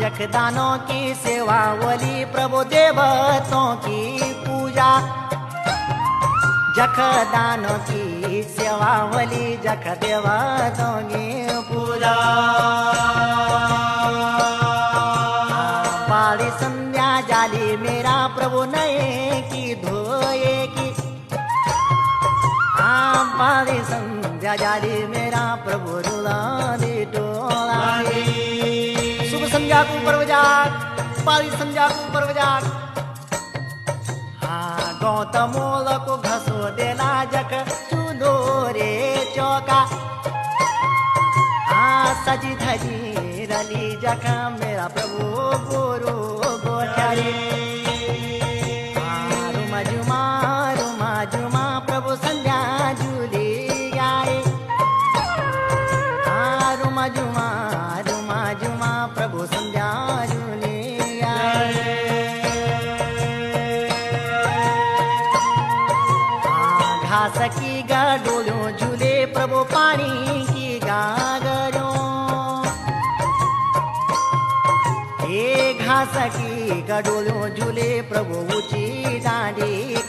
जखदानों की सेवा वली प्रभु देवतों की पूजा जखदानों की सेवा वली जख देवतों की पूजा पाली संध्या जाली मेरा प्रभु नए की धोए की पाली संध्या जाली मेरा प्रभु रुलाने टोलाने शुभ संध्या को पर्व जाग पाली संध्या को पर्व जाग गौतमोल को घसो देला जख चूलो रे चौका सजी धजी रली जख मेरा प्रभु गुरु गोठरी रुमा जुमा प्रभु संध्या झूली आए रुमा जुमा प्रभु संध्या झूली आए घास की गडोलों झूले प्रभु पानी की गागरों घास की गडोलों झूले प्रभु ऊंची डांडी